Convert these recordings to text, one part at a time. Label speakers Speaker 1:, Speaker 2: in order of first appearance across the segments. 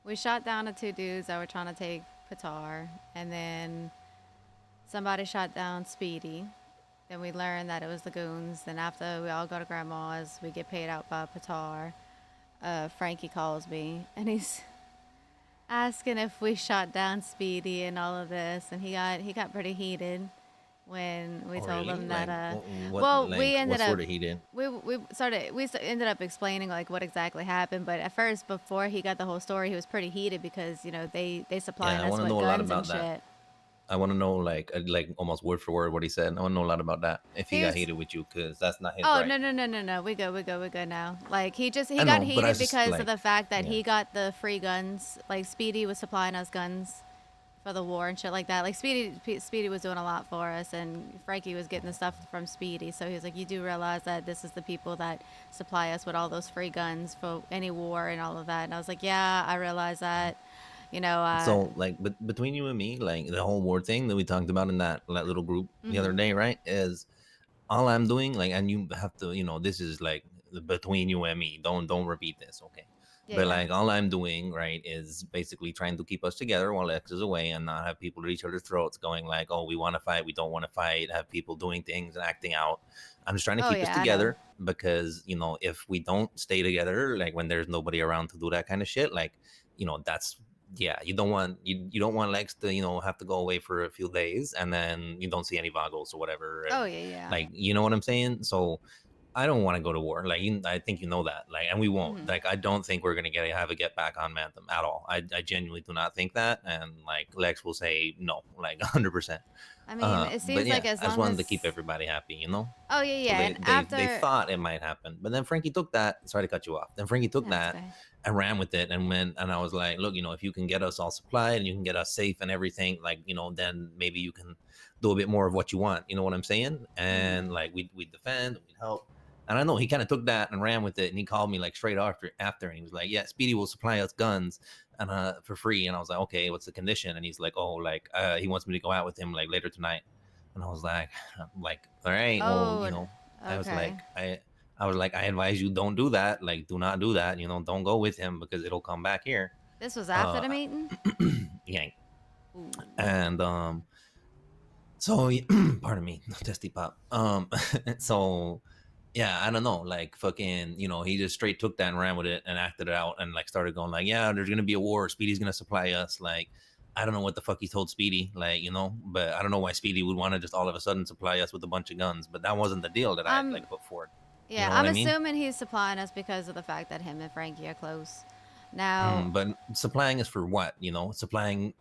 Speaker 1: We shot down the two dudes that were trying to take Patar, and then somebody shot down Speedy. Then we learned that it was the goons. Then after we all go to grandma's, we get paid out by Patar. Frankie calls me, and he's asking if we shot down Speedy and all of this, and he got pretty heated when we
Speaker 2: Oh,
Speaker 1: told
Speaker 2: really?
Speaker 1: him that.
Speaker 2: Like, what,
Speaker 1: Well,
Speaker 2: like,
Speaker 1: we
Speaker 2: what
Speaker 1: ended up
Speaker 2: sort of he did?
Speaker 1: ended up explaining like what exactly happened, but at first, before he got the whole story, he was pretty heated because they supplying
Speaker 2: Yeah, I
Speaker 1: us
Speaker 2: want to
Speaker 1: with
Speaker 2: know a lot
Speaker 1: guns and
Speaker 2: about that.
Speaker 1: shit.
Speaker 2: I want to know like almost word for word what he said. I want to know a lot about that. If he
Speaker 1: He
Speaker 2: got
Speaker 1: was
Speaker 2: heated with you, because that's not his
Speaker 1: Oh,
Speaker 2: right.
Speaker 1: no, no, no, no, no. We good now. Like he
Speaker 2: I
Speaker 1: got
Speaker 2: know, but I
Speaker 1: heated
Speaker 2: just
Speaker 1: because of
Speaker 2: like,
Speaker 1: the fact that
Speaker 2: yeah.
Speaker 1: he got the free guns. Like Speedy was supplying us guns for the war and shit like that. Like Speedy was doing a lot for us, and Frankie was getting the stuff from Speedy. So he was like, "You do realize that this is the people that supply us with all those free guns for any war and all of that." And I was like, "Yeah, I realize that." You know,
Speaker 2: So like, but between you and me, like the whole war thing that we talked about in that little group the other
Speaker 1: mhm.
Speaker 2: day, right? Is all I'm doing, like, and you have to, this is like between you and me. Don't repeat this, okay?
Speaker 1: Yeah,
Speaker 2: But
Speaker 1: yeah.
Speaker 2: like, all I'm doing, right, is basically trying to keep us together while X is away, and not have people at each other's throats going like, "Oh, we want to fight, we don't want to fight." Have people doing things and acting out. I'm just trying to
Speaker 1: Oh
Speaker 2: keep us
Speaker 1: yeah, I know.
Speaker 2: together because if we don't stay together, like when there's nobody around to do that kind of shit, like that's yeah, you don't want Lex to have to go away for a few days and then you don't see any Vagos or whatever, and
Speaker 1: Oh yeah, yeah.
Speaker 2: like you know what I'm saying. So I don't want to go to war. Like I think you know that. Like, and we won't.
Speaker 1: Mhm.
Speaker 2: Like, I don't think we're gonna have a get back on Mantham at all. I genuinely do not think that. And like Lex will say no, like 100%.
Speaker 1: I mean, it
Speaker 2: But
Speaker 1: seems like
Speaker 2: yeah,
Speaker 1: as
Speaker 2: I just
Speaker 1: long
Speaker 2: wanted to keep
Speaker 1: as
Speaker 2: everybody happy.
Speaker 1: Oh yeah,
Speaker 2: So
Speaker 1: yeah.
Speaker 2: they
Speaker 1: And
Speaker 2: they they
Speaker 1: after
Speaker 2: thought it might happen, but then Frankie took that. Sorry to cut you off. Then Frankie took
Speaker 1: No, it's
Speaker 2: that
Speaker 1: okay.
Speaker 2: and ran with it and I was like, look, if you can get us all supplied and you can get us safe and everything, like then maybe you can do a bit more of what you want. You know what I'm saying?
Speaker 1: Mhm.
Speaker 2: And like we defend, we'd help. And I know he kind of took that and ran with it, and he called me like straight after, and he was like, "Yeah, Speedy will supply us guns and for free." And I was like, "Okay, what's the condition?" And he's like, "Oh, like he wants me to go out with him like later tonight." And I was like, all right, well,
Speaker 1: Oh,
Speaker 2: I was
Speaker 1: okay.
Speaker 2: like, I was like, I advise you don't do that. Like, do not do that. Don't go with him because it'll come back here.
Speaker 1: This was after
Speaker 2: Uh,
Speaker 1: the meeting?
Speaker 2: yeah.
Speaker 1: Ooh.
Speaker 2: And so pardon me, testy pop. So yeah, I don't know, like fucking, he just straight took that and ran with it and acted it out and like started going like, yeah, there's gonna be a war. Speedy's gonna supply us. Like, I don't know what the fuck he told Speedy, like, but I don't know why Speedy would want to just all of a sudden supply us with a bunch of guns. But that wasn't the deal that I had
Speaker 1: Um,
Speaker 2: like put forward. You
Speaker 1: yeah,
Speaker 2: know what
Speaker 1: I'm
Speaker 2: I mean?
Speaker 1: assuming he's supplying us because of the fact that him and Frankie are close. Now,
Speaker 2: But supplying us for what? Supplying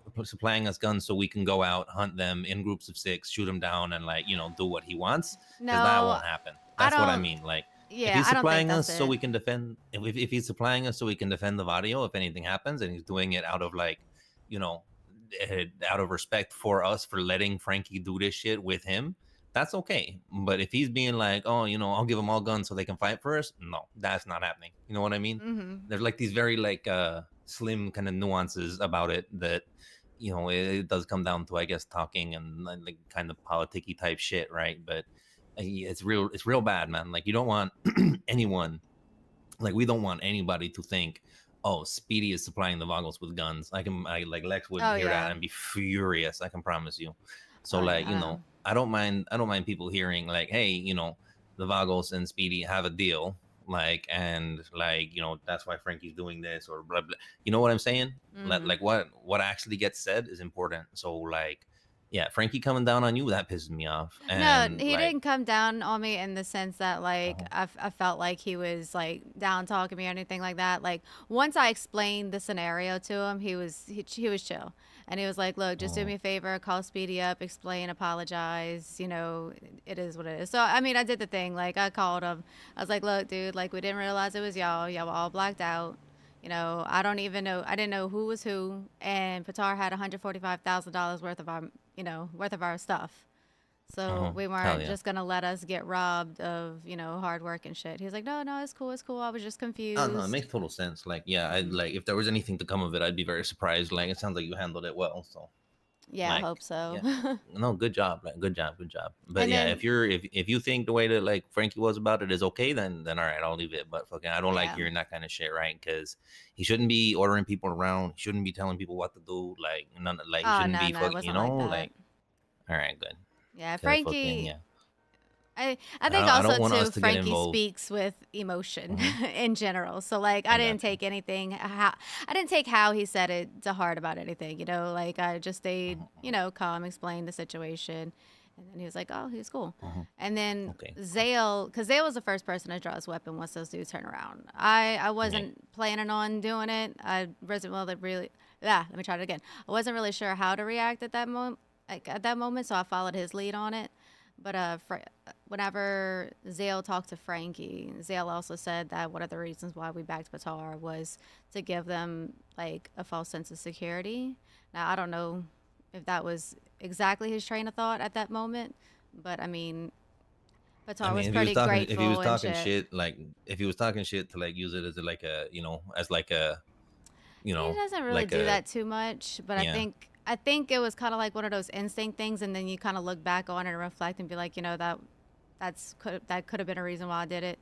Speaker 2: us guns so we can go out, hunt them in groups of six, shoot them down, and like do what he wants. Because that
Speaker 1: no,
Speaker 2: won't happen.
Speaker 1: I
Speaker 2: That's what I
Speaker 1: don't.
Speaker 2: mean. Like, if
Speaker 1: Yeah,
Speaker 2: he's
Speaker 1: I don't think
Speaker 2: supplying
Speaker 1: that's
Speaker 2: us so
Speaker 1: it.
Speaker 2: we can defend, if he's supplying us so we can defend the Vadio if anything happens, and he's doing it out of like, you know, out of respect for us for letting Frankie do this shit with him, that's okay. But if he's being like, oh, I'll give them all guns so they can fight for us, no, that's not happening. You know what I mean?
Speaker 1: Mhm.
Speaker 2: There's like these very like slim kind of nuances about it that it does come down to, I guess, talking and like kind of politicky type shit, right? But it's real bad, man. Like, you don't want anyone, like, we don't want anybody to think, oh, Speedy is supplying the Vagos with guns. Like Lex would
Speaker 1: Oh
Speaker 2: hear that
Speaker 1: yeah.
Speaker 2: and be furious, I can promise you. So
Speaker 1: Oh
Speaker 2: like,
Speaker 1: yeah. I know.
Speaker 2: I don't mind people hearing like, hey, the Vagos and Speedy have a deal, like, and like, that's why Frankie's doing this or blah blah. You know what I'm saying?
Speaker 1: Mhm.
Speaker 2: Like what actually gets said is important. So like, yeah, Frankie coming down on you, that pisses me off.
Speaker 1: No,
Speaker 2: And
Speaker 1: he
Speaker 2: like,
Speaker 1: didn't come down on me in the sense that like
Speaker 2: uh
Speaker 1: I felt like he was like down talking me or anything like that. Like once I explained the scenario to him, he was chill, and he was like, "Look, just do
Speaker 2: uh
Speaker 1: me a favor, call Speedy up, explain, apologize. You know, it is what it is." So I mean, I did the thing. Like I called him. I was like, "Look, dude, like we didn't realize it was y'all. Y'all were all blacked out." I don't even know. I didn't know who was who, and Patar had $145,000 worth of our stuff. So we
Speaker 2: hell
Speaker 1: weren't
Speaker 2: yeah.
Speaker 1: just gonna let us get robbed of, hard work and shit. He's like, no, no, it's cool. I was just
Speaker 2: Oh no, it
Speaker 1: confused.
Speaker 2: makes total sense. Like, yeah, I'd
Speaker 1: Hmm.
Speaker 2: like, if there was anything to come of it, I'd be very surprised. Like, it sounds like you handled it well. So
Speaker 1: Yeah, I
Speaker 2: Like,
Speaker 1: hope so.
Speaker 2: yeah, no, good job, like good job. But
Speaker 1: And
Speaker 2: yeah,
Speaker 1: then,
Speaker 2: if you think the way that like Frankie was about it is okay, then all right, I'll leave it. But fucking, I don't like
Speaker 1: yeah.
Speaker 2: hearing that kind of shit, right? Because he shouldn't be ordering people around. He shouldn't be telling people what to do. Like none, like he
Speaker 1: Oh,
Speaker 2: shouldn't
Speaker 1: no,
Speaker 2: be
Speaker 1: no, it
Speaker 2: fucking,
Speaker 1: wasn't like that.
Speaker 2: like all right, good.
Speaker 1: Yeah,
Speaker 2: Cause fucking
Speaker 1: Frankie.
Speaker 2: yeah,
Speaker 1: I think
Speaker 2: I don't
Speaker 1: also
Speaker 2: want us
Speaker 1: too,
Speaker 2: to get
Speaker 1: Frankie
Speaker 2: involved.
Speaker 1: speaks with emotion
Speaker 2: Hmm.
Speaker 1: in general. So like, I
Speaker 2: I
Speaker 1: didn't
Speaker 2: got you.
Speaker 1: take anything how I didn't take how he said it to heart about anything. Like I just stayed,
Speaker 2: Hmm.
Speaker 1: calm, explained the situation, and then he was like, "Oh, he was cool."
Speaker 2: Hmm.
Speaker 1: And then
Speaker 2: Okay, cool.
Speaker 1: Zale, because Zale was the first person to draw his weapon once those dudes turned around. I
Speaker 2: Yeah,
Speaker 1: wasn't planning on doing it. I wasn't really. Yeah, let me try it again. I wasn't really sure how to react at that moment. Like at that moment, so I followed his lead on it. But whenever Zale talked to Frankie, Zale also said that one of the reasons why we backed Patar was to give them like a false sense of security. Now I don't know if that was exactly his train of thought at that moment, but I mean,
Speaker 2: I
Speaker 1: Patar was
Speaker 2: mean,
Speaker 1: pretty
Speaker 2: if he was
Speaker 1: grateful and
Speaker 2: talking
Speaker 1: shit.
Speaker 2: shit, like if he was talking shit to like use it as like a, as like a,
Speaker 1: He doesn't really
Speaker 2: like
Speaker 1: do
Speaker 2: a,
Speaker 1: that too much, but I
Speaker 2: yeah,
Speaker 1: think I think it was kind of like one of those instinct things, and then you kind of look back on it and reflect and be like, that could have been a reason why I did it.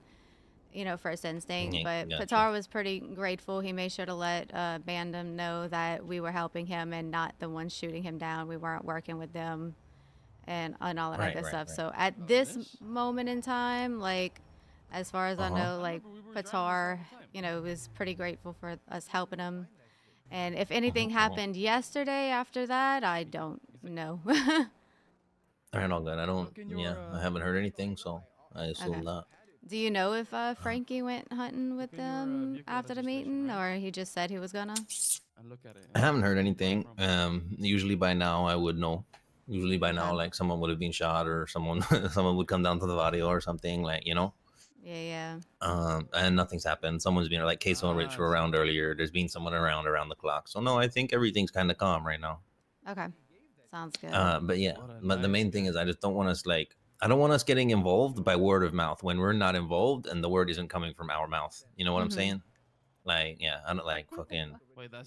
Speaker 1: First instinct.
Speaker 2: yeah,
Speaker 1: But
Speaker 2: gotcha.
Speaker 1: Patar was pretty grateful. He made sure to let Bandem know that we were helping him and not the ones shooting him down. We weren't working with them and all of that
Speaker 2: Right,
Speaker 1: good
Speaker 2: right,
Speaker 1: stuff.
Speaker 2: right.
Speaker 1: So at this moment in time, like, as far as
Speaker 2: Uh
Speaker 1: I
Speaker 2: huh.
Speaker 1: know, like, Patar, was pretty grateful for us helping him. And if anything
Speaker 2: Uh-huh, uh-huh.
Speaker 1: happened yesterday after that, I don't know.
Speaker 2: All right, all good. I don't. Yeah, I haven't heard anything, so I
Speaker 1: Okay.
Speaker 2: assume not.
Speaker 1: Do you know if
Speaker 2: Uh,
Speaker 1: Frankie went hunting with them after the meeting, or he just said he was gonna?
Speaker 2: I haven't heard anything. Usually by now I would know. Usually by
Speaker 1: Okay.
Speaker 2: now, like someone would have been shot or someone someone would come down to the audio or something, like
Speaker 1: Yeah, yeah.
Speaker 2: and nothing's happened. Someone's been like Queso and Rich were around earlier. There's been someone around the clock. So no, I think everything's kind of calm right now.
Speaker 1: Okay. Sounds good.
Speaker 2: But yeah, but the main thing is I just don't want us like I don't want us getting involved by word of mouth when we're not involved and the word isn't coming from our mouth. You know what I'm
Speaker 1: Mm-hmm.
Speaker 2: saying? Like, yeah, I don't like fucking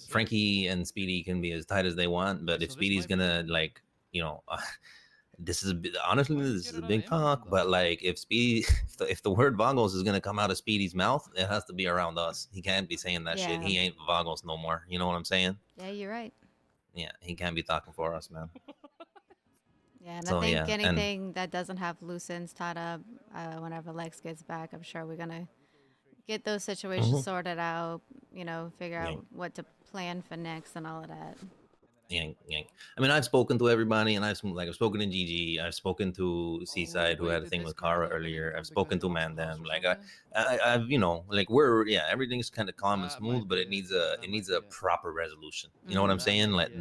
Speaker 2: Frankie and Speedy can be as tight as they want, but if Speedy's gonna like, you know, honestly, this is a big talk, but like if Speedy, if the word Vagos is gonna come out of Speedy's mouth, it has to be around us. He can't be saying that shit.
Speaker 1: Yeah.
Speaker 2: He ain't Vagos no more. You know what I'm saying?
Speaker 1: Yeah, you're right.
Speaker 2: Yeah, he can't be talking for us, man.
Speaker 1: Yeah, and I
Speaker 2: So
Speaker 1: think
Speaker 2: yeah, and
Speaker 1: anything that doesn't have loose ends tied up, whenever Lex gets back, I'm sure we're gonna get those situations
Speaker 2: mhm,
Speaker 1: sorted out. Figure
Speaker 2: yeah,
Speaker 1: out what to plan for next and all of that.
Speaker 2: yank, yank. I mean, I've spoken to everybody, and I've spoken to Gigi. I've spoken to Seaside, who had a thing with Kara earlier. I've spoken to Mandem. Like I've like we're yeah, everything's kind of calm and smooth, but it needs a proper resolution. You know what I'm
Speaker 1: Mm-hmm.
Speaker 2: saying? Like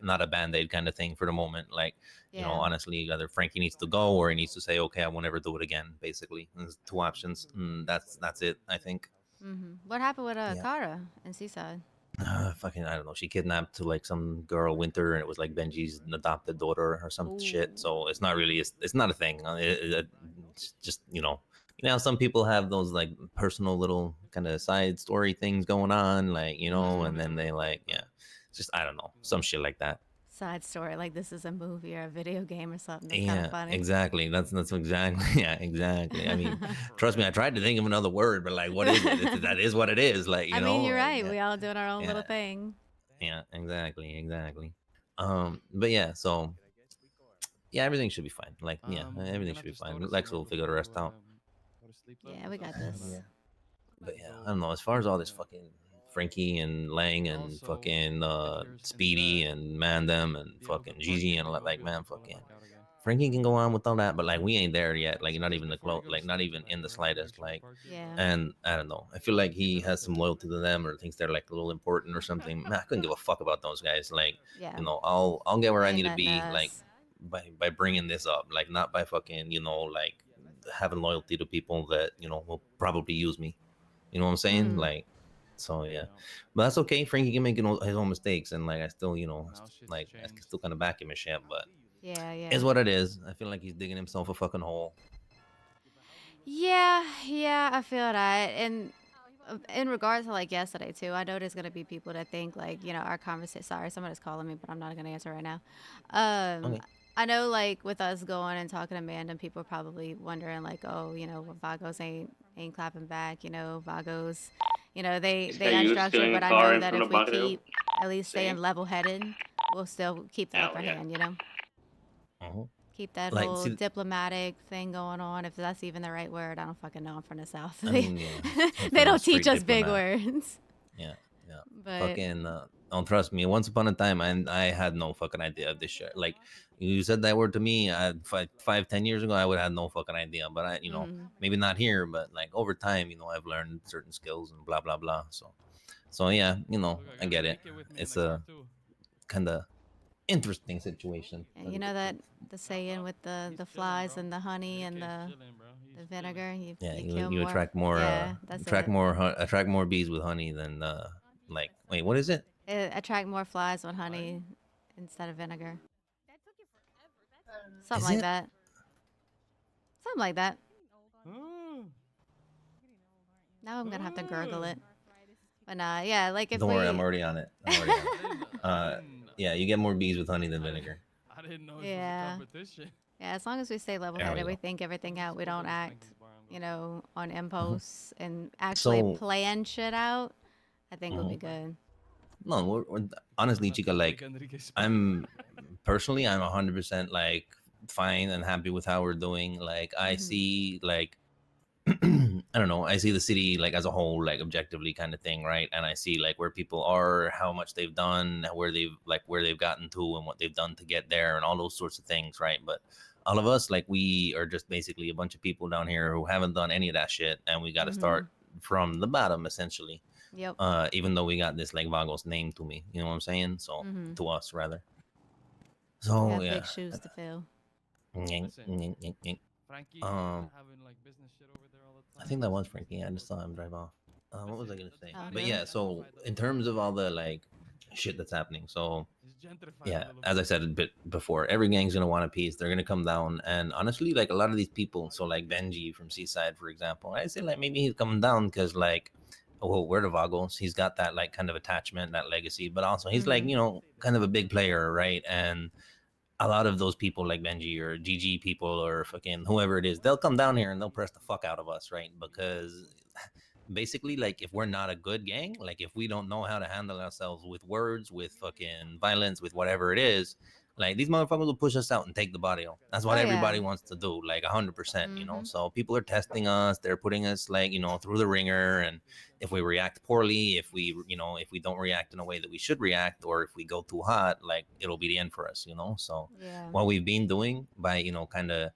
Speaker 2: not a band aid kind of thing for the moment. Like
Speaker 1: Yeah.
Speaker 2: honestly, either Frankie needs to go or he needs to say, okay, I won't ever do it again. Basically, there's two options. That's it. I think.
Speaker 1: Mm-hmm. What happened with
Speaker 2: Yeah.
Speaker 1: Kara and Seaside?
Speaker 2: Fucking I don't know. She kidnapped to like some girl Winter, and it was like Benji's adopted daughter or some shit.
Speaker 1: Ooh.
Speaker 2: So it's not really it's not a thing. It's just some people have those like personal little kind of side story things going on, like
Speaker 1: Mm-hmm.
Speaker 2: and then they like it's just I don't know some shit like that.
Speaker 1: Side story, like this is a movie or a video game or something. That's kind of
Speaker 2: Yeah,
Speaker 1: funny.
Speaker 2: exactly. That's exactly yeah, exactly. I mean, trust me, I tried to think of another word, but like, what is it? That is what it is. Like
Speaker 1: I mean, you're
Speaker 2: like
Speaker 1: right. We all doing our own
Speaker 2: yeah,
Speaker 1: little thing.
Speaker 2: yeah, exactly, exactly. But yeah, so yeah, everything should be fine. Like, yeah, everything should be fine. Lex will figure the rest out.
Speaker 1: Yeah, we got this.
Speaker 2: Yeah, but yeah, I don't know. As far as all this fucking Frankie and Lang and fucking Speedy and Mandem and fucking Gigi and all that, like, man, fucking Frankie can go on with all that, but like, we ain't there yet. Like, not even the close, like, not even in the slightest. Like,
Speaker 1: Yeah.
Speaker 2: and I don't know. I feel like he has some loyalty to them or thinks they're like a little important or something. Man, I couldn't give a fuck about those guys. Like,
Speaker 1: Yeah.
Speaker 2: I'll get where
Speaker 1: They
Speaker 2: I
Speaker 1: ain't
Speaker 2: need to
Speaker 1: nothing to
Speaker 2: be, like
Speaker 1: us.
Speaker 2: by bringing this up, like not by fucking like having loyalty to people that will probably use me. You know what I'm saying?
Speaker 1: Mm-hmm.
Speaker 2: Like, so yeah, but that's okay. Frankie can make his own mistakes, and like I still like I can still kind of back him and shit. But
Speaker 1: Yeah, yeah.
Speaker 2: is what it is. I feel like he's digging himself a fucking hole.
Speaker 1: Yeah, yeah, I feel that. And in regards to like yesterday too, I know there's gonna be people that think like our conversation. Sorry, somebody's calling me, but I'm not gonna answer right now. Um,
Speaker 2: Okay.
Speaker 1: I know like with us going and talking to Mandem, people are probably wondering like, oh, Vagos ain't clapping back. Vagos, they
Speaker 3: Are
Speaker 1: act
Speaker 3: you
Speaker 1: structured,
Speaker 3: stealing a
Speaker 1: but I
Speaker 3: car
Speaker 1: know
Speaker 3: in
Speaker 1: that
Speaker 3: front
Speaker 1: if
Speaker 3: of
Speaker 1: we
Speaker 3: Bucktail?
Speaker 1: keep at least staying
Speaker 3: Same.
Speaker 1: level headed, we'll still keep the
Speaker 3: Hell
Speaker 1: upper
Speaker 3: yeah.
Speaker 1: hand.
Speaker 2: Uh-huh.
Speaker 1: Keep that
Speaker 2: Like,
Speaker 1: whole
Speaker 2: see,
Speaker 1: diplomatic thing going on. If that's even the right word, I don't fucking know. I'm from the South.
Speaker 2: I
Speaker 1: They,
Speaker 2: mean, yeah,
Speaker 1: they
Speaker 2: fucking
Speaker 1: don't teach
Speaker 2: straight
Speaker 1: us big
Speaker 2: diplomat.
Speaker 1: words.
Speaker 2: Yeah, yeah.
Speaker 1: But
Speaker 2: Fucking, don't trust me. Once upon a time, I had no fucking idea of this shit. Like, you said that word to me, 10 years ago, I would have no fucking idea. But maybe not here, but like over time, I've learned certain skills and blah blah blah. So yeah,
Speaker 4: Look, I
Speaker 2: I
Speaker 4: got
Speaker 2: get it.
Speaker 4: Enrique with me in
Speaker 2: It's
Speaker 4: the car
Speaker 2: a
Speaker 4: too.
Speaker 2: kind of interesting situation.
Speaker 1: and you know that the saying with the
Speaker 4: He's chilling,
Speaker 1: flies
Speaker 4: bro.
Speaker 1: and the honey and
Speaker 4: Enrique's
Speaker 1: the
Speaker 4: chilling, bro. He's
Speaker 1: the
Speaker 4: chilling.
Speaker 1: vinegar, you
Speaker 2: Yeah,
Speaker 1: you
Speaker 2: you
Speaker 1: kill
Speaker 2: you
Speaker 1: more.
Speaker 2: attract more
Speaker 1: Yeah, that's
Speaker 2: attract
Speaker 1: it.
Speaker 2: more attract more bees with honey than like, wait, what is it?
Speaker 1: It attract more flies with
Speaker 4: Why?
Speaker 1: honey instead of vinegar. Something
Speaker 2: Is
Speaker 1: like
Speaker 2: it?
Speaker 1: that. Something like that.
Speaker 4: Oh,
Speaker 1: Now I'm gonna have to gurgle
Speaker 4: oh.
Speaker 1: it. But nah, yeah, like if
Speaker 2: Don't worry, I'm
Speaker 1: we
Speaker 2: already on it. I'm already on it.
Speaker 4: I didn't. I didn't.
Speaker 2: Yeah, you get more bees with honey than
Speaker 4: I didn't.
Speaker 2: vinegar.
Speaker 4: I didn't know this was a
Speaker 1: yeah.
Speaker 4: competition.
Speaker 1: Yeah, as long as we stay level
Speaker 2: There we
Speaker 1: headed, we
Speaker 2: go.
Speaker 1: think everything
Speaker 4: I'm
Speaker 1: out.
Speaker 4: just
Speaker 1: We
Speaker 4: gonna go
Speaker 1: don't
Speaker 4: to
Speaker 1: act,
Speaker 4: Frankie's bar and go.
Speaker 1: on
Speaker 2: Mhm.
Speaker 1: impulse and actually
Speaker 2: So,
Speaker 1: plan shit out. I think we'll be
Speaker 2: mhm.
Speaker 1: good.
Speaker 2: No, honestly,
Speaker 4: Not
Speaker 2: Chica,
Speaker 4: to take
Speaker 2: like,
Speaker 4: Enrique's bar.
Speaker 2: I'm personally, I'm 100% like fine and happy with how we're doing. Like, I
Speaker 1: Mhm.
Speaker 2: see, like, I don't know. I see the city like as a whole, like objectively, kind of thing, right? And I see like where people are, how much they've done, where they've gotten to, and what they've done to get there, and all those sorts of things, right? But all of us, like, we are just basically a bunch of people down here who haven't done any of that shit, and we got to
Speaker 1: Mhm.
Speaker 2: start from the bottom, essentially.
Speaker 1: Yep.
Speaker 2: Even though we got this like Vagos name to me, you know what I'm saying? So
Speaker 1: Mhm.
Speaker 2: to us, rather.
Speaker 1: We
Speaker 2: So
Speaker 1: have big
Speaker 2: yeah.
Speaker 1: shoes to fill.
Speaker 4: Listen, Frankie
Speaker 2: Um,
Speaker 4: having like business shit over there all the
Speaker 2: I
Speaker 4: time.
Speaker 2: think that was
Speaker 4: Listen, let's
Speaker 2: Frankie.
Speaker 4: get
Speaker 2: I
Speaker 4: to
Speaker 2: just
Speaker 4: work
Speaker 2: saw
Speaker 4: on
Speaker 2: him
Speaker 4: this.
Speaker 2: drive off. What was I
Speaker 4: Listen,
Speaker 2: gonna
Speaker 4: let's
Speaker 2: say?
Speaker 1: Oh,
Speaker 2: But
Speaker 1: really?
Speaker 2: yeah, so
Speaker 4: gentrify the
Speaker 2: in
Speaker 4: location.
Speaker 2: terms of all the like shit that's happening, so
Speaker 4: It's gentrifying
Speaker 2: yeah,
Speaker 4: the
Speaker 2: as I
Speaker 4: location.
Speaker 2: said a bit before, every gang's gonna want a piece. They're gonna come down, and honestly, like a lot of these people, so like Benji from Seaside, for example, I say like maybe he's coming down because like, well, we're the Vagos. He's got that like kind of attachment, that legacy, but also he's like
Speaker 1: Mhm.
Speaker 2: kind of a big player, right? And a lot of those people like Benji or GG people or fucking whoever it is, they'll come down here and they'll press the fuck out of us, right? Because basically, like, if we're not a good gang, like if we don't know how to handle ourselves with words, with fucking violence, with whatever it is, like these motherfuckers will push us out and take the body. That's what
Speaker 1: Oh yeah.
Speaker 2: everybody wants to do, like 100%.
Speaker 1: Mhm.
Speaker 2: So people are testing us. They're putting us like through the ringer, and if we react poorly, if we don't react in a way that we should react, or if we go too hot, like it'll be the end for us. So
Speaker 1: Yeah.
Speaker 2: what we've been doing by kind of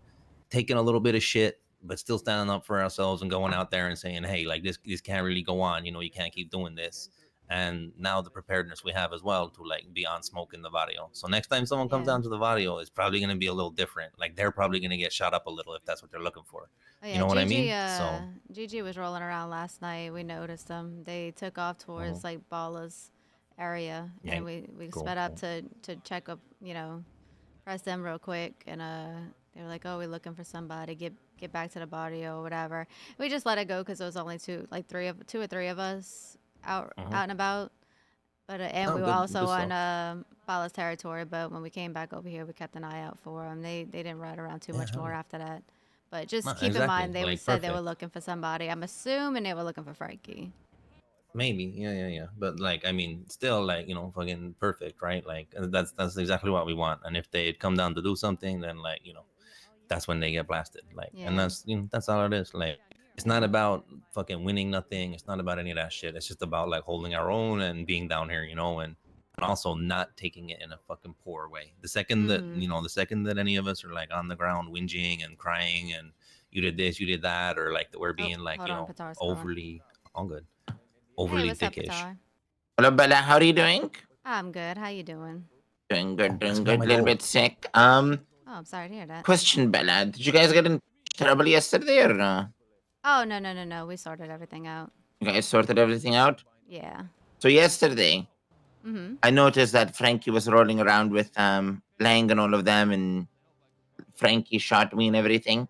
Speaker 2: taking a little bit of shit, but still standing up for ourselves and going out there and saying, hey, like this can't really go on. You can't keep doing this. And now the preparedness we have as well to like be on smoke in the barrio. So next time someone comes
Speaker 1: Yeah.
Speaker 2: down to the barrio, it's probably going to be a little different. Like they're probably going to get shot up a little if that's what they're looking for.
Speaker 1: Oh
Speaker 2: You
Speaker 1: yeah.
Speaker 2: know what I
Speaker 1: Gigi.
Speaker 2: mean? So,
Speaker 1: Gigi was rolling around last night. We noticed them. They took off
Speaker 2: uh
Speaker 1: towards like Bala's area,
Speaker 2: yeah,
Speaker 1: and we
Speaker 2: cool,
Speaker 1: sped up
Speaker 2: cool.
Speaker 1: to check up. Press them real quick, and they were like, "Oh, we're looking for somebody. Get back to the body or whatever." We just let it go because it was only two or three of us
Speaker 2: Uh-huh.
Speaker 1: out and about. But and
Speaker 2: Oh,
Speaker 1: we were
Speaker 2: good,
Speaker 1: also
Speaker 2: good
Speaker 1: on
Speaker 2: stuff.
Speaker 1: Bala's territory. But when we came back over here, we kept an eye out for them. They didn't ride around too
Speaker 2: Yeah,
Speaker 1: much
Speaker 2: hell
Speaker 1: more
Speaker 2: yeah.
Speaker 1: after that. But just
Speaker 2: No,
Speaker 1: keep in
Speaker 2: exactly.
Speaker 1: mind, they
Speaker 2: Like
Speaker 1: said they were
Speaker 2: perfect.
Speaker 1: looking for somebody. I'm assuming they were looking for Frankie.
Speaker 2: Maybe, yeah. But like, I mean, still, like, fucking perfect, right? Like, that's exactly what we want. And if they come down to do something, then like, that's when they get blasted. Like, and
Speaker 1: Yeah.
Speaker 2: that's all it is. Like, it's not about fucking winning nothing. It's not about any of that shit. It's just about like holding our own and being down here, and also not taking it in a fucking poor way.
Speaker 1: Mhm.
Speaker 2: The second that any of us are like on the ground whinging and crying and you did this, you did that, or like that we're
Speaker 1: Oh,
Speaker 2: being like,
Speaker 1: hold on, Patar's calling.
Speaker 2: overly all good,
Speaker 1: Hey,
Speaker 2: overly
Speaker 1: what's up,
Speaker 2: dickish.
Speaker 1: Patar?
Speaker 5: Hello, Bella. How are you doing?
Speaker 1: I'm good. How you doing?
Speaker 5: Doing good,
Speaker 2: Oh, that's
Speaker 5: doing
Speaker 2: about
Speaker 5: good.
Speaker 2: my
Speaker 5: A little
Speaker 2: goal.
Speaker 5: bit sick.
Speaker 1: Oh, I'm sorry to hear that.
Speaker 5: Question, Bella. Did you guys get in trouble yesterday or no?
Speaker 1: Oh, no. We sorted everything out.
Speaker 5: You guys sorted everything out?
Speaker 1: Yeah.
Speaker 5: So yesterday,
Speaker 1: Mhm.
Speaker 5: I noticed that Frankie was rolling around with Lang and all of them, and Frankie shot me and everything.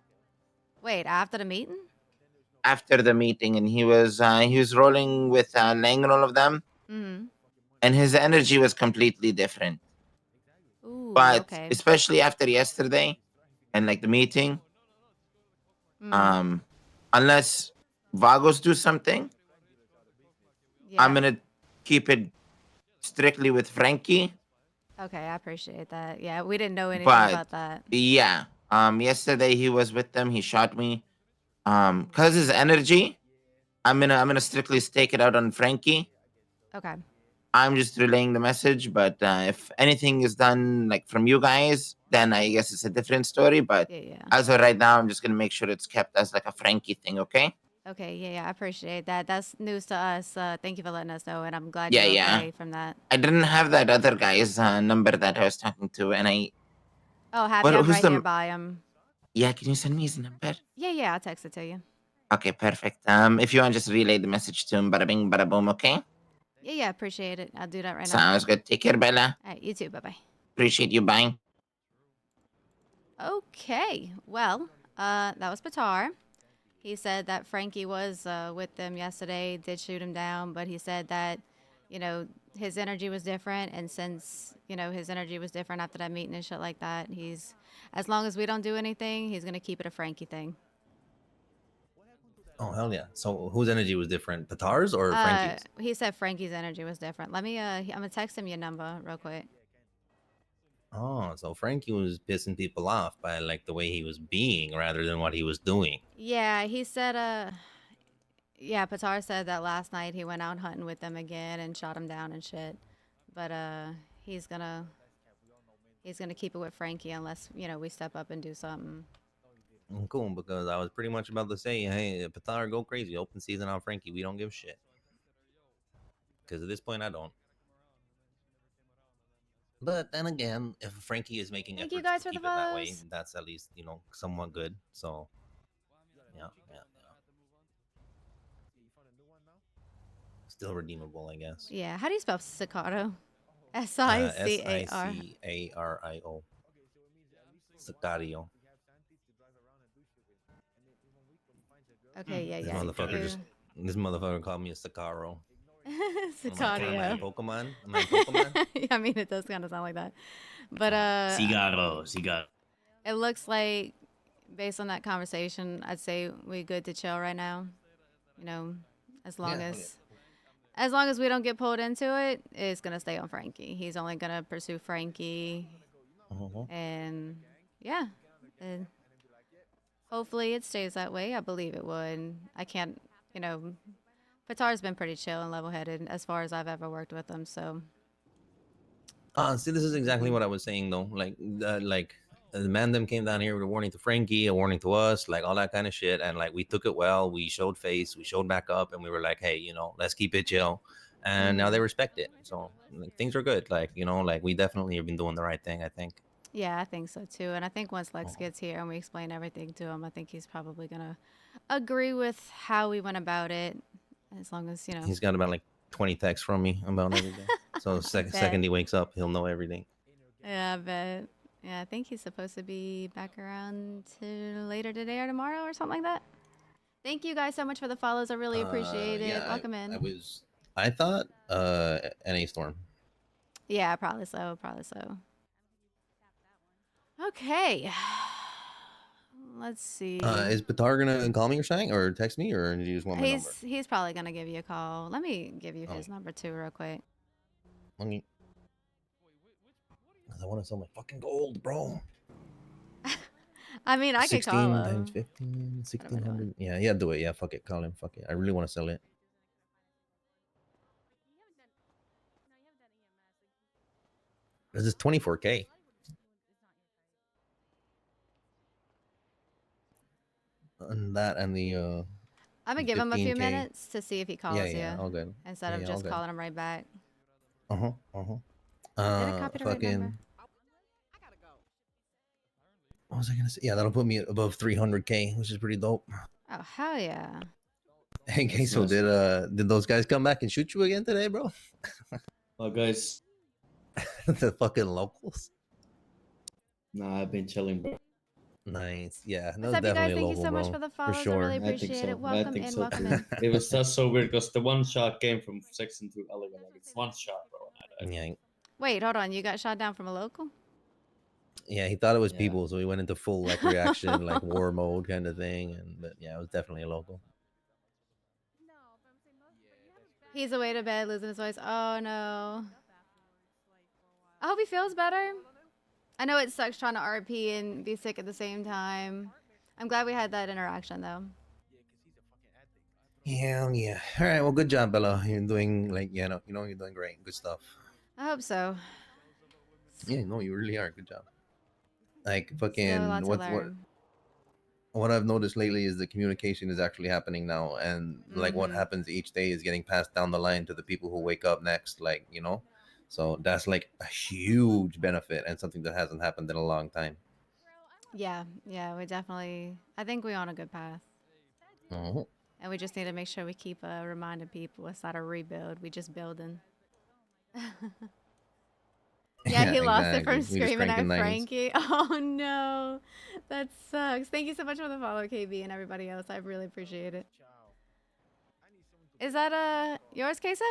Speaker 1: Wait, after the meeting?
Speaker 5: after the meeting, and he was rolling with Lang and all of them,
Speaker 1: Mm-hmm.
Speaker 5: and his energy was completely different.
Speaker 1: Ooh,
Speaker 5: But
Speaker 1: okay.
Speaker 5: especially after yesterday and like the meeting,
Speaker 1: Mm-hmm.
Speaker 5: unless Vagos do something, I'm
Speaker 1: Yeah.
Speaker 5: gonna keep it strictly with Frankie.
Speaker 1: Okay, I appreciate that. Yeah, we didn't know anything
Speaker 5: But
Speaker 1: about that.
Speaker 5: yeah, yesterday he was with them. He shot me. Cause his energy, I'm gonna strictly stake it out on Frankie.
Speaker 1: Okay.
Speaker 5: I'm just relaying the message, but if anything is done like from you guys, then I guess it's a different story. But
Speaker 1: Yeah, yeah.
Speaker 5: as of right now, I'm just gonna make sure it's kept as like a Frankie thing, okay?
Speaker 1: Okay, yeah, yeah, I appreciate that. That's news to us. Thank you for letting us know, and I'm glad
Speaker 5: Yeah,
Speaker 1: you're
Speaker 5: yeah.
Speaker 1: okay from that.
Speaker 5: I didn't have that other guy's number that I was talking to, and
Speaker 1: Oh, happy I'm
Speaker 5: who's
Speaker 1: right here
Speaker 5: the?
Speaker 1: by him.
Speaker 5: Yeah, can you send me his number?
Speaker 1: Yeah, yeah, I'll text it to you.
Speaker 5: Okay, perfect. If you want, just relay the message to him. Bada bing, bada boom. Okay.
Speaker 1: Yeah, yeah, appreciate it. I'll do that right now.
Speaker 5: Sounds good. Take care, Bella.
Speaker 1: All right, you too. Bye bye.
Speaker 5: Appreciate you. Bye.
Speaker 1: Okay, well, that was Patar. He said that Frankie was with them yesterday, did shoot him down, but he said that, you know, his energy was different. And since, you know, his energy was different after that meeting and shit like that, as long as we don't do anything, he's going to keep it a Frankie thing.
Speaker 2: Oh hell yeah! So whose energy was different, Patar's or Frankie's?
Speaker 1: He said Frankie's energy was different. Let me, I'm going to text him your number real quick.
Speaker 2: Oh, so Frankie was pissing people off by like the way he was being rather than what he was doing.
Speaker 1: Yeah, he said, yeah, Patar said that last night he went out hunting with them again and shot him down and shit. But he's gonna keep it with Frankie unless, you know, we step up and do something.
Speaker 2: Cool, because I was pretty much about to say, hey, Patar, go crazy, open season on Frankie. We don't give a shit. Because at this point, I don't. But then again, if Frankie is making
Speaker 1: Thank you
Speaker 2: efforts
Speaker 1: guys
Speaker 2: to
Speaker 1: for the
Speaker 2: keep it that way,
Speaker 1: follows.
Speaker 2: that's at least, you know, somewhat good. So, yeah. Still redeemable, I guess.
Speaker 1: Yeah, how do you spell staccato? Sicario.
Speaker 2: Sicario. Sicario.
Speaker 1: Okay, yeah,
Speaker 2: This
Speaker 1: yeah.
Speaker 2: motherfucker just. This motherfucker called me a Sicario.
Speaker 1: Sicario.
Speaker 2: Am I a Pokemon? Am I a Pokemon?
Speaker 1: Yeah, I mean, it does kind of sound like that. But
Speaker 3: Cigaro.
Speaker 1: it looks like, based on that conversation, I'd say we good to chill right now. You know, as long as we don't get pulled into it, it's gonna stay on Frankie. He's only gonna pursue Frankie, and yeah, and hopefully it stays that way. I believe it would. I can't, you know, Patar's been pretty chill and level-headed as far as I've ever worked with him. So
Speaker 2: See, this is exactly what I was saying though. Like the Mandem came down here with a warning to Frankie, a warning to us, like all that kind of shit, and like we took it well. We showed face, we showed back up, and we were like, hey, you know, let's keep it chill. And now they respect it, so like, things are good. Like, you know, like we definitely have been doing the right thing, I think.
Speaker 1: yeah, I think so too. And I think once Lex gets here and we explain everything to him, I think he's probably gonna agree with how we went about it. As long as, you know.
Speaker 2: He's got about like 20 texts from me about everything. So second he wakes up, he'll know everything.
Speaker 1: Yeah, I bet. Yeah, I think he's supposed to be back around to later today or tomorrow or something like that. Thank you guys so much for the follows. I really appreciate it.
Speaker 2: Yeah,
Speaker 1: Welcome in.
Speaker 2: I thought NA Storm.
Speaker 1: Yeah, probably so. Probably so. Okay. Let's see.
Speaker 2: Is Patar gonna call me or something, or text me, or do you just want my number?
Speaker 1: He's probably gonna give you a call. Let me give you his number too, real quick.
Speaker 2: I want to sell my fucking gold, bro.
Speaker 1: I mean, I could call
Speaker 2: 16
Speaker 1: him.
Speaker 2: times 15, 1600. Yeah, do it. Yeah, fuck it. Call him. Fuck it. I really want to sell it. This is 24K. And that and the
Speaker 1: I'm gonna give him a few
Speaker 2: 15K.
Speaker 1: minutes to see if he calls
Speaker 2: Yeah,
Speaker 1: you.
Speaker 2: all good.
Speaker 1: Instead of just calling him right back.
Speaker 2: Did
Speaker 1: I copy the right number?
Speaker 2: What was I gonna say? Yeah, that'll put me above 300K, which is pretty dope.
Speaker 1: Oh hell yeah!
Speaker 2: Hey, so did those guys come back and shoot you again today, bro?
Speaker 3: Oh, guys.
Speaker 2: The fucking locals.
Speaker 3: Nah, I've been chilling, bro.
Speaker 2: Nice. Yeah, that
Speaker 1: What's
Speaker 2: was
Speaker 1: up, you guys?
Speaker 2: definitely
Speaker 1: Thank you
Speaker 2: local,
Speaker 1: so much
Speaker 2: bro.
Speaker 1: for the
Speaker 2: For
Speaker 1: follows. I
Speaker 2: sure.
Speaker 1: really
Speaker 3: I think
Speaker 1: appreciate
Speaker 3: so.
Speaker 1: it. Welcome
Speaker 3: I think
Speaker 1: in,
Speaker 3: so
Speaker 1: welcome
Speaker 3: too.
Speaker 1: in.
Speaker 3: It was just so weird because the one shot came from section 2 elegant. Like it's one shot, bro. And I died.
Speaker 2: Yeah.
Speaker 1: Wait, hold on. You got shot down from a local?
Speaker 2: Yeah, he thought it was
Speaker 3: Yeah.
Speaker 2: people, so he went into full like reaction, like war mode kind of thing. And but yeah, it was definitely a local.
Speaker 1: He's away to bed, losing his voice. Oh no. I hope he feels better. I know it sucks trying to RP and be sick at the same time. I'm glad we had that interaction though.
Speaker 2: Yeah, yeah. All right, well, good job, Bella. You're doing like you're doing great. Good stuff.
Speaker 1: I hope so.
Speaker 2: Yeah, no, you really are. Good job. Like
Speaker 1: Still a lot
Speaker 2: fucking
Speaker 1: to learn.
Speaker 2: what I've noticed lately is the communication is actually happening now, and like what
Speaker 1: Mhm.
Speaker 2: happens each day is getting passed down the line to the people who wake up next. Like so that's like a huge benefit and something that hasn't happened in a long time.
Speaker 1: Yeah, we definitely. I think we're on a good path,
Speaker 2: Mhm.
Speaker 1: and we just need to make sure we keep reminding people it's not a rebuild. We just building. Yeah, he lost it from
Speaker 2: Exactly. We just
Speaker 1: screaming
Speaker 2: cranking
Speaker 1: at
Speaker 2: nines.
Speaker 1: Frankie. Oh no, that sucks. Thank you so much for the follow, KB, and everybody else. I really appreciate it. Is that yours, Queso?